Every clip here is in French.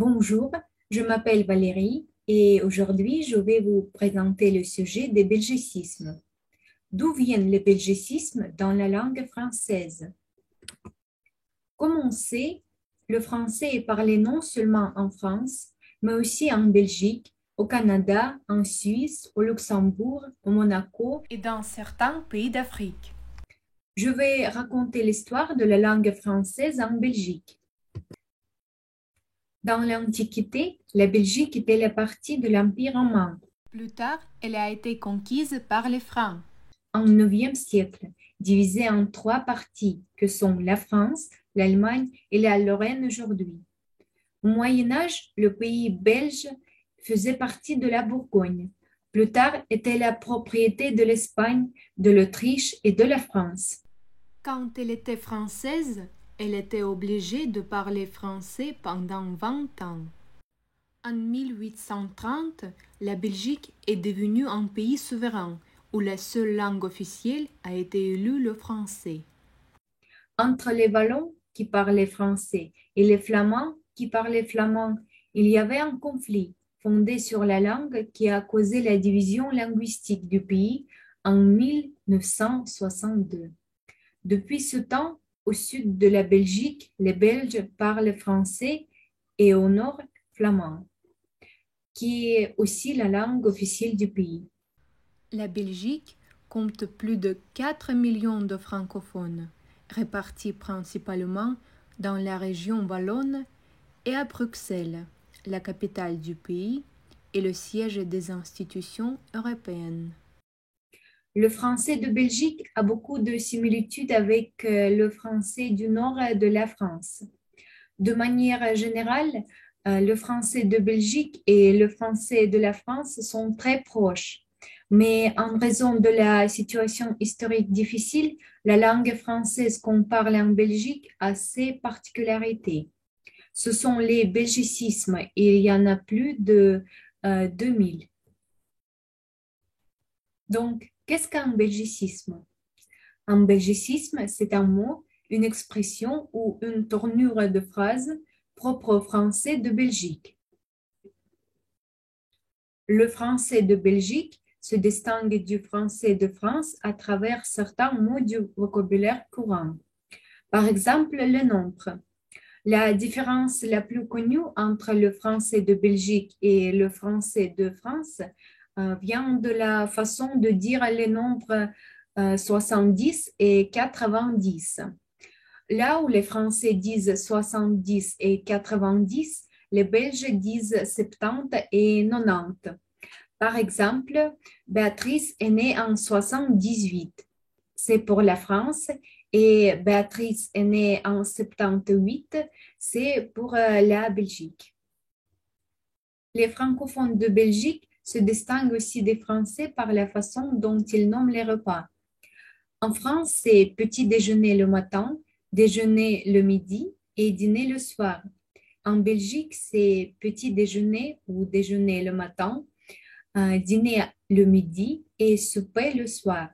Bonjour, je m'appelle Valérie et aujourd'hui je vais vous présenter le sujet des belgicismes. D'où viennent les belgicismes dans la langue française? Comme on sait, le français est parlé non seulement en France, mais aussi en Belgique, au Canada, en Suisse, au Luxembourg, au Monaco et dans certains pays d'Afrique. Je vais raconter l'histoire de la langue française en Belgique. Dans l'Antiquité, la Belgique était la partie de l'Empire romain. Plus tard, elle a été conquise par les Francs. En IXe siècle, divisée en trois parties que sont la France, l'Allemagne et la Lorraine aujourd'hui. Au Moyen Âge, le pays belge faisait partie de la Bourgogne. Plus tard, était la propriété de l'Espagne, de l'Autriche et de la France. Quand elle était française, elle était obligée de parler français pendant 20 ans. En 1830, la Belgique est devenue un pays souverain où la seule langue officielle a été élue le français. Entre les Wallons qui parlaient français et les Flamands qui parlaient flamand, il y avait un conflit fondé sur la langue qui a causé la division linguistique du pays en 1962. Depuis ce temps, au sud de la Belgique, les Belges parlent français et au nord, flamand, qui est aussi la langue officielle du pays. La Belgique compte plus de 4 millions de francophones, répartis principalement dans la région wallonne et à Bruxelles, la capitale du pays et le siège des institutions européennes. Le français de Belgique a beaucoup de similitudes avec le français du nord de la France. De manière générale, le français de Belgique et le français de la France sont très proches. Mais en raison de la situation historique difficile, la langue française qu'on parle en Belgique a ses particularités. Ce sont les belgicismes et il y en a plus de 2000. Donc, qu'est-ce qu'un belgicisme? Un belgicisme, c'est un mot, une expression ou une tournure de phrase propre au français de Belgique. Le français de Belgique se distingue du français de France à travers certains mots du vocabulaire courant. Par exemple, le nombre. La différence la plus connue entre le français de Belgique et le français de France vient de la façon de dire les nombres 70 et 90. Là où les Français disent 70 et 90, les Belges disent 70 et 90. Par exemple, Béatrice est née en 78. C'est pour la France. Et Béatrice est née en 78. C'est pour la Belgique. Les francophones de Belgique se distinguent aussi des Français par la façon dont ils nomment les repas. En France, c'est petit déjeuner le matin, déjeuner le midi et dîner le soir. En Belgique, c'est petit déjeuner ou déjeuner le matin, dîner le midi et souper le soir.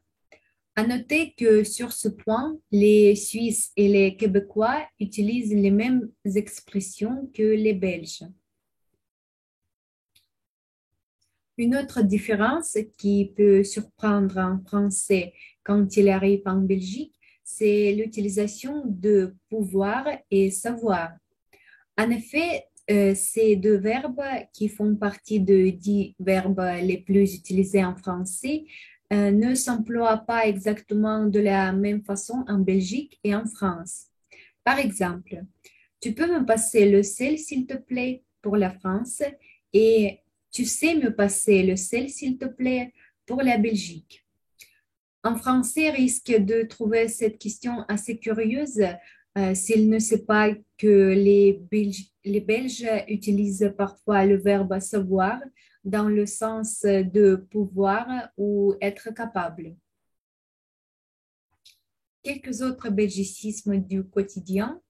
À noter que sur ce point, les Suisses et les Québécois utilisent les mêmes expressions que les Belges. Une autre différence qui peut surprendre un Français quand il arrive en Belgique, c'est l'utilisation de pouvoir et savoir. En effet, ces deux verbes qui font partie de 10 verbes les plus utilisés en français ne s'emploient pas exactement de la même façon en Belgique et en France. Par exemple, tu peux me passer le sel, s'il te plaît, pour la France, et tu sais me passer le sel, s'il te plaît, pour la Belgique. Un Français risque de trouver cette question assez curieuse s'il ne sait pas que les Belges utilisent parfois le verbe savoir dans le sens de pouvoir ou être capable. Quelques autres belgicismes du quotidien.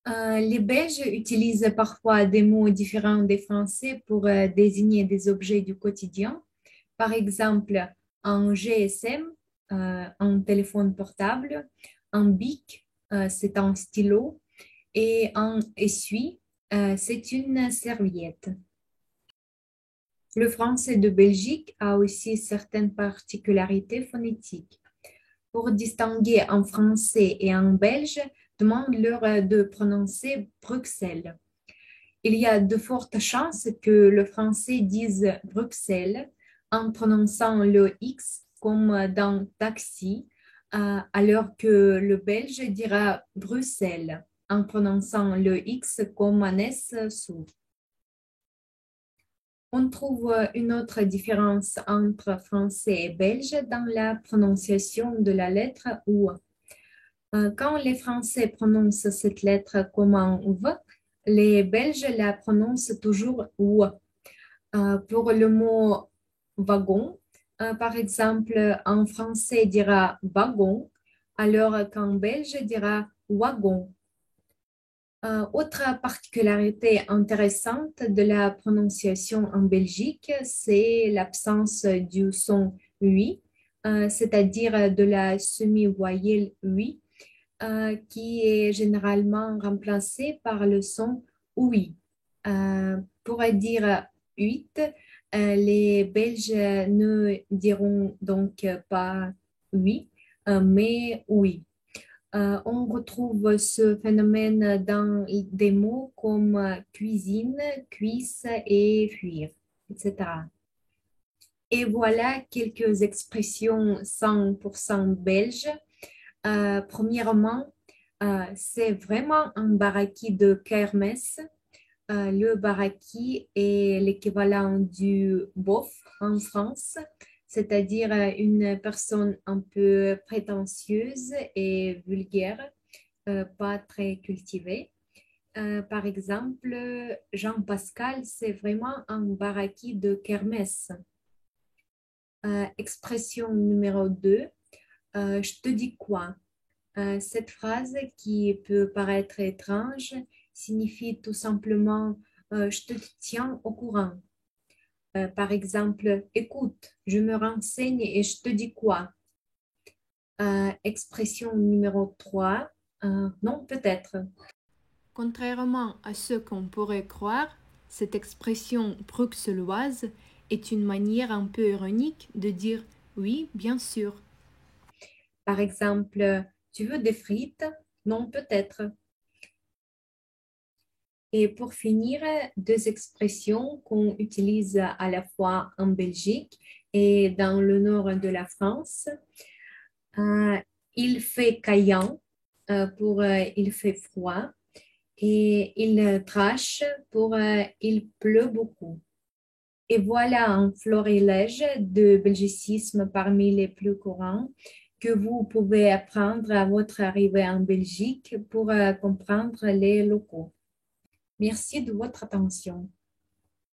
Les Belges utilisent parfois des mots différents des Français pour désigner des objets du quotidien. Par exemple, un GSM, un téléphone portable, un bic, c'est un stylo, et un essuie, C'est une serviette. Le français de Belgique a aussi certaines particularités phonétiques. Pour distinguer en français et en belge, demande-leur de prononcer Bruxelles. Il y a de fortes chances que le français dise Bruxelles en prononçant le X comme dans taxi, alors que le belge dira Bruxelles en prononçant le X comme un S sourd. On trouve une autre différence entre français et belge dans la prononciation de la lettre OU. Quand les Français prononcent cette lettre comme un V, les Belges la prononcent toujours OU. Pour le mot wagon, par exemple, en français dira wagon, alors qu'en belge dira wagon. Autre particularité intéressante de la prononciation en Belgique, c'est l'absence du son oui, c'est-à-dire de la semi-voyelle oui, qui est généralement remplacée par le son oui. Pour dire 8, les Belges ne diront donc pas oui, mais oui. On retrouve ce phénomène dans des mots comme cuisine, cuisse et fuir, etc. Et voilà quelques expressions 100% belges. Premièrement, c'est vraiment un baraki de kermesse. Le baraki est l'équivalent du bof en France, c'est-à-dire une personne un peu prétentieuse et vulgaire, pas très cultivée. Par exemple, Jean-Pascal, c'est vraiment un baraki de kermesse. Expression numéro 2, je te dis quoi? Cette phrase qui peut paraître étrange signifie tout simplement je te tiens au courant. Par exemple, écoute, je me renseigne et je te dis quoi? Expression numéro 3, non, peut-être. Contrairement à ce qu'on pourrait croire, cette expression bruxelloise est une manière un peu ironique de dire oui, bien sûr. Par exemple, tu veux des frites? Non, peut-être. Et pour finir, deux expressions qu'on utilise à la fois en Belgique et dans le nord de la France. Euh, il fait caillant pour il fait froid et il crache pour il pleut beaucoup. Et voilà un florilège de belgicismes parmi les plus courants que vous pouvez apprendre à votre arrivée en Belgique pour comprendre les locaux. Merci de votre attention.